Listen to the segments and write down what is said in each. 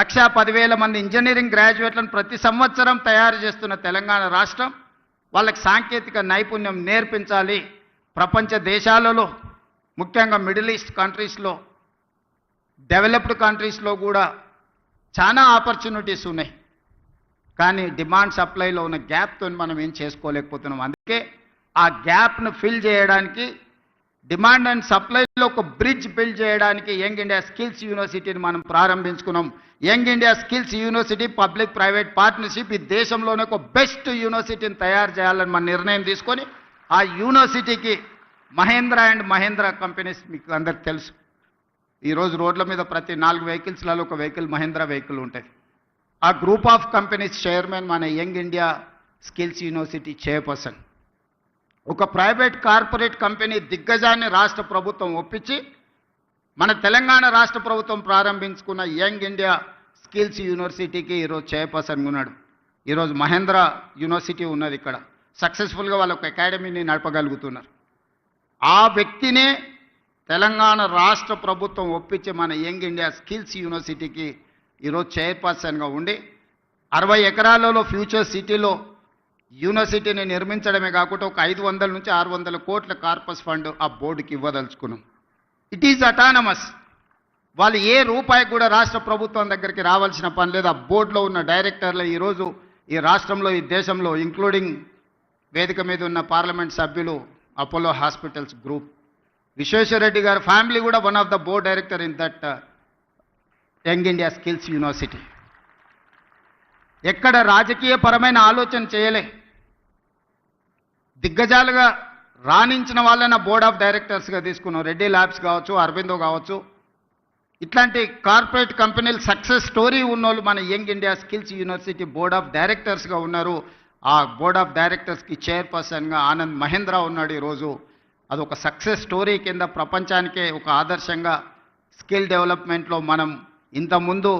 1,10,000 మంది ఇంజనీరింగ్ గ్రాడ్యుయేట్లను ప్రతి సంవత్సరం తయారు చేస్తున్న తెలంగాణ రాష్ట్రం వాళ్ళకి సాంకేతిక నైపుణ్యం నేర్పించాలి. ప్రపంచ దేశాలలో ముఖ్యంగా మిడిల్ ఈస్ట్ కంట్రీస్లో, డెవలప్డ్ కంట్రీస్లో కూడా చాలా ఆపర్చునిటీస్ ఉన్నాయి. కానీ డిమాండ్ సప్లైలో ఉన్న గ్యాప్తో మనం ఏం చేసుకోలేకపోతున్నాం. అందుకే ఆ గ్యాప్ను ఫిల్ చేయడానికి, డిమాండ్ అండ్ సప్లైలో ఒక బ్రిడ్జ్ బిల్డ్ చేయడానికి యంగ్ ఇండియా స్కిల్స్ యూనివర్సిటీని మనం ప్రారంభించుకున్నాం. Young India skills university public private partnership ఈ దేశంలోనే ఒక బెస్ట్ యూనివర్సిటీని తయారు చేయాలని మన నిర్ణయం తీసుకొని ఆ యూనివర్సిటీకి మహేంద్ర అండ్ మహేంద్ర కంపెనీస్ మీకు అందరికి తెలుసు. ఈరోజు రోడ్ల మీద ప్రతి 4 వెహికల్స్లలో ఒక వెహికల్ మహేంద్ర వెహికల్ ఉంటుంది. ఆ గ్రూప్ ఆఫ్ కంపెనీస్ చైర్మన్ మన young India skills university chairperson. ఒక ప్రైవేట్ కార్పొరేట్ కంపెనీ దిగ్గజాన్ని రాష్ట్ర ప్రభుత్వం ఒప్పించి మన తెలంగాణ రాష్ట్ర ప్రభుత్వం ప్రారంభించుకున్న యంగ్ ఇండియా స్కిల్స్ యూనివర్సిటీకి ఈరోజు చైర్పర్సన్గా ఉన్నాడు. ఈరోజు మహేంద్ర యూనివర్సిటీ ఉన్నది ఇక్కడ. సక్సెస్ఫుల్గా వాళ్ళు ఒక అకాడమీని నడపగలుగుతున్నారు. ఆ వ్యక్తినే తెలంగాణ రాష్ట్ర ప్రభుత్వం ఒప్పించి మన యంగ్ ఇండియా స్కిల్స్ యూనివర్సిటీకి ఈరోజు చైర్పర్సన్గా ఉండి 60 ఎకరాలలో ఫ్యూచర్ సిటీలో యూనివర్సిటీని నిర్మించడమే కాకుండా ఒక 500 నుంచి 600 కోట్ల కార్పస్ ఫండ్ ఆ బోర్డుకి ఇవ్వదలుచుకున్నాం. It is autonomous. వాళ్ళు ఏ రూపాయి కూడా రాష్ట్ర ప్రభుత్వం దగ్గరికి రావాల్సిన పని లేదు. ఆ బోర్డులో ఉన్న డైరెక్టర్లు ఈరోజు ఈ రాష్ట్రంలో, ఈ దేశంలో, ఇంక్లూడింగ్ వేదిక మీద ఉన్న పార్లమెంట్ సభ్యులు, అపోలో హాస్పిటల్స్ గ్రూప్, విశ్వేశ్వరరెడ్డి గారి ఫ్యామిలీ కూడా one of the board director in that young India skills university. ఎక్కడ రాజకీయపరమైన ఆలోచన చేయలే. దిగ్గజాలుగా రాణించిన వాళ్ళని బోర్డ్ ఆఫ్ డైరెక్టర్స్గా తీసుకున్నాం. రెడ్డి ల్యాబ్స్ కావచ్చు, అరబిందో కావచ్చు, ఇట్లాంటి కార్పొరేట్ కంపెనీలు సక్సెస్ స్టోరీ ఉన్నోళ్ళు మన young India skills university board of డైరెక్టర్స్గా ఉన్నారు. ఆ బోర్డ్ ఆఫ్ డైరెక్టర్స్కి చైర్పర్సన్గా ఆనంద్ మహేంద్ర ఉన్నాడు. ఈరోజు అదొక సక్సెస్ స్టోరీ కింద ప్రపంచానికే ఒక ఆదర్శంగా స్కిల్ డెవలప్మెంట్లో మనం ఇంతకుముందు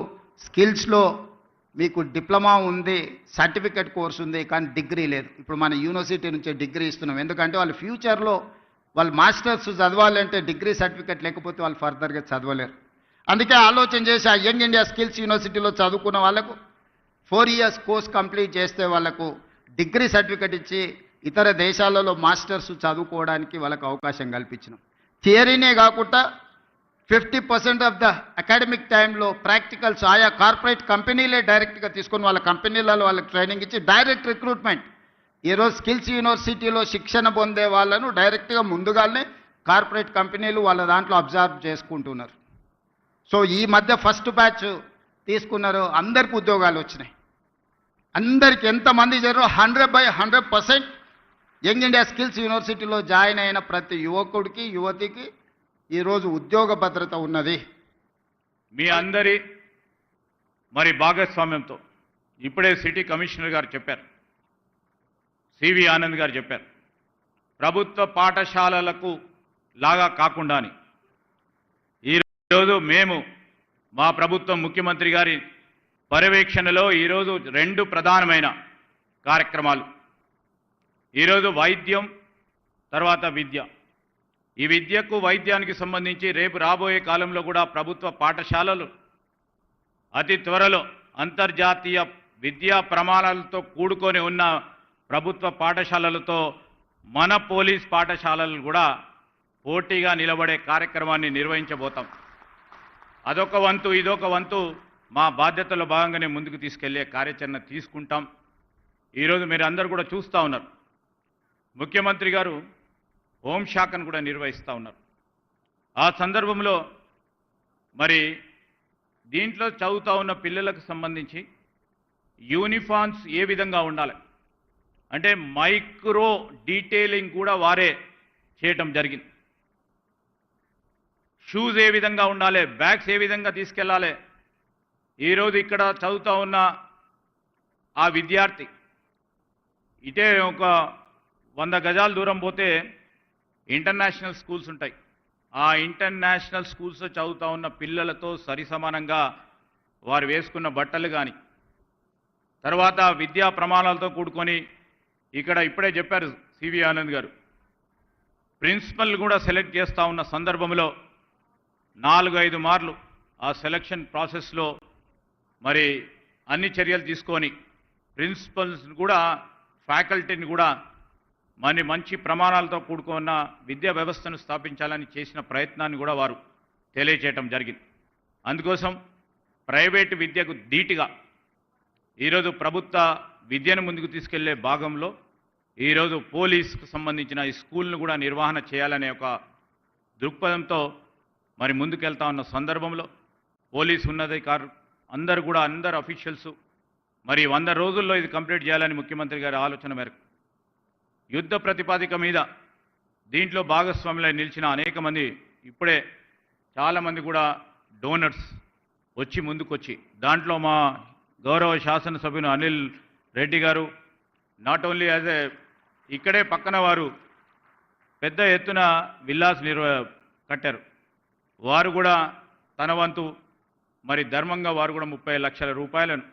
స్కిల్స్లో మీకు డిప్లొమా ఉంది, సర్టిఫికెట్ కోర్స్ ఉంది, కానీ డిగ్రీ లేదు. ఇప్పుడు మన యూనివర్సిటీ నుంచే డిగ్రీ ఇస్తున్నాం. ఎందుకంటే వాళ్ళు ఫ్యూచర్లో వాళ్ళు మాస్టర్స్ చదవాలంటే డిగ్రీ సర్టిఫికెట్ లేకపోతే వాళ్ళు ఫర్దర్గా చదవలేరు. అందుకే ఆలోచన చేసి ఆ యంగ్ ఇండియా స్కిల్స్ యూనివర్సిటీలో చదువుకున్న వాళ్ళకు 4 ఇయర్స్ కోర్స్ కంప్లీట్ చేస్తే వాళ్ళకు డిగ్రీ సర్టిఫికెట్ ఇచ్చి ఇతర దేశాలలో మాస్టర్స్ చదువుకోవడానికి వాళ్ళకు అవకాశం కల్పించినాం. థియరీనే కాకుండా 50% ఆఫ్ ద అకాడమిక్ టైంలో ప్రాక్టికల్స్ ఆయా కార్పొరేట్ కంపెనీలే డైరెక్ట్గా తీసుకొని వాళ్ళ కంపెనీలలో వాళ్ళకి ట్రైనింగ్ ఇచ్చి డైరెక్ట్ రిక్రూట్మెంట్. ఈరోజు స్కిల్స్ యూనివర్సిటీలో శిక్షణ పొందే వాళ్ళను డైరెక్ట్గా ముందుగానే కార్పొరేట్ కంపెనీలు వాళ్ళ దాంట్లో అబ్జర్వ్ చేసుకుంటున్నారు. సో ఈ మధ్య ఫస్ట్ బ్యాచ్ తీసుకున్నారు, అందరికీ ఉద్యోగాలు వచ్చినాయి. అందరికి ఎంతమంది చేరారో 100% యంగ్ ఇండియా స్కిల్స్ యూనివర్సిటీలో జాయిన్ అయిన ప్రతి యువకుడికి, యువతికి ఈరోజు ఉద్యోగ భద్రత ఉన్నది. మీ అందరి మరి భాగస్వామ్యంతో ఇప్పుడే సిటీ కమిషనర్ గారు చెప్పారు, సివి ఆనంద్ గారు చెప్పారు, ప్రభుత్వ పాఠశాలలకు లాగా కాకుండా అని. ఈరోజు మేము మా ప్రభుత్వం ముఖ్యమంత్రి గారి పర్యవేక్షణలో ఈరోజు 2 ప్రధానమైన కార్యక్రమాలు. ఈరోజు వైద్యం, తర్వాత విద్య. ఈ విద్యకు, వైద్యానికి సంబంధించి రేపు రాబోయే కాలంలో కూడా ప్రభుత్వ పాఠశాలలు అతి త్వరలో అంతర్జాతీయ విద్యా ప్రమాణాలతో కూడుకొని ఉన్న ప్రభుత్వ పాఠశాలలతో మన పోలీస్ పాఠశాలలు కూడా పోటీగా నిలబడే కార్యక్రమాన్ని నిర్వహించబోతాం. అదొక వంతు, ఇదొక వంతు మా బాధ్యతలో భాగంగానే ముందుకు తీసుకెళ్లే కార్యాచరణ తీసుకుంటాం. ఈరోజు మీరు అందరూ కూడా చూస్తూ ఉన్నారు, ముఖ్యమంత్రి గారు హోంశాఖను కూడా నిర్వహిస్తూ ఉన్నారు. ఆ సందర్భంలో మరి దీంట్లో చదువుతూ ఉన్న పిల్లలకు సంబంధించి యూనిఫామ్స్ ఏ విధంగా ఉండాలి అంటే మైక్రో డీటెయిలింగ్ కూడా వారే చేయటం జరిగింది. షూస్ ఏ విధంగా ఉండాలి, బ్యాగ్స్ ఏ విధంగా తీసుకెళ్ళాలి. ఈరోజు ఇక్కడ చదువుతూ ఉన్న ఆ విద్యార్థి ఇటే ఒక 100 గజాల దూరం పోతే ఇంటర్నేషనల్ స్కూల్స్ ఉంటాయి. ఆ ఇంటర్నేషనల్ స్కూల్స్లో చదువుతూ ఉన్న పిల్లలతో సరిసమానంగా వారు వేసుకున్న బట్టలు కానీ, తర్వాత విద్యా ప్రమాణాలతో కూడుకొని ఇక్కడ ఇప్పుడే చెప్పారు సివి ఆనంద్ గారు, ప్రిన్సిపల్ కూడా సెలెక్ట్ చేస్తూ ఉన్న సందర్భంలో 4-5 మార్లు ఆ సెలక్షన్ ప్రాసెస్లో మరి అన్ని చర్యలు తీసుకొని ప్రిన్సిపల్స్ కూడా ఫ్యాకల్టీని కూడా మంచి ప్రమాణాలతో కూడుకున్న విద్యా వ్యవస్థను స్థాపించాలని చేసిన ప్రయత్నాన్ని కూడా వారు తెలియచేయటం జరిగింది. అందుకోసం ప్రైవేటు విద్యకు ధీటుగా ఈరోజు ప్రభుత్వ విద్యను ముందుకు తీసుకెళ్లే భాగంలో ఈరోజు పోలీసుకు సంబంధించిన ఈ స్కూల్ను కూడా నిర్వహణ చేయాలనే ఒక దృక్పథంతో మరి ముందుకెళ్తా ఉన్న సందర్భంలో పోలీసు ఉన్నతాధికారులు అందరు అఫీషియల్స్ మరి 100 రోజుల్లో ఇది కంప్లీట్ చేయాలని ముఖ్యమంత్రి గారి ఆలోచన మేరకు యుద్ధ ప్రతిపాదిక మీద దీంట్లో భాగస్వాములై నిలిచిన అనేక మంది ఇప్పుడే చాలామంది కూడా డోనర్స్ వచ్చి ముందుకొచ్చి దాంట్లో మా గౌరవ శాసనసభ్యులు అనిల్ రెడ్డి గారు నాట్ ఓన్లీ యాజ్ ఏ ఇక్కడే పక్కన వారు పెద్ద ఎత్తున విల్లాస్ కట్టారు. వారు కూడా తన వంతు మరి ధర్మంగా వారు కూడా 30 లక్షల రూపాయలను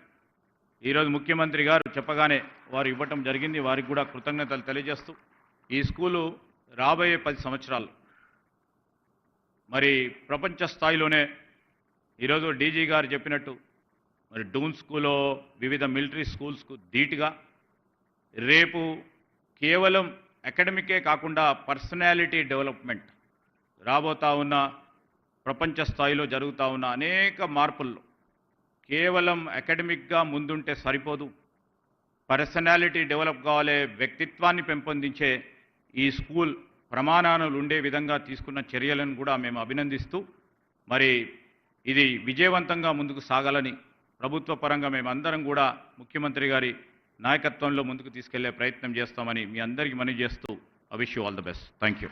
ఈరోజు ముఖ్యమంత్రి గారు చెప్పగానే వారు ఇవ్వటం జరిగింది. వారికి కూడా కృతజ్ఞతలు తెలియజేస్తూ ఈ స్కూలు రాబోయే 10 సంవత్సరాలు మరి ప్రపంచ స్థాయిలోనే ఈరోజు డీజీ గారు చెప్పినట్టు మరి డూన్ స్కూల్లో వివిధ మిలిటరీ స్కూల్స్కు ధీటుగా రేపు కేవలం అకాడమికే కాకుండా పర్సనాలిటీ డెవలప్మెంట్ రాబోతా ఉన్న ప్రపంచ స్థాయిలో జరుగుతూ ఉన్న అనేక మార్పుల్లో కేవలం అకాడమిక్గా ముందుంటే సరిపోదు, పర్సనాలిటీ డెవలప్ కావాలి, వ్యక్తిత్వాన్ని పెంపొందించే ఈ స్కూల్ ప్రమాణాలు ఉండే విధంగా తీసుకున్న చర్యలను కూడా మేము అభినందిస్తూ మరి ఇది విజయవంతంగా ముందుకు సాగాలని ప్రభుత్వ పరంగా మేమందరం కూడా ముఖ్యమంత్రి గారి నాయకత్వంలో ముందుకు తీసుకెళ్లే ప్రయత్నం చేస్తామని మీ అందరికీ మనవి చేస్తూ I wish you all the best. Thank you.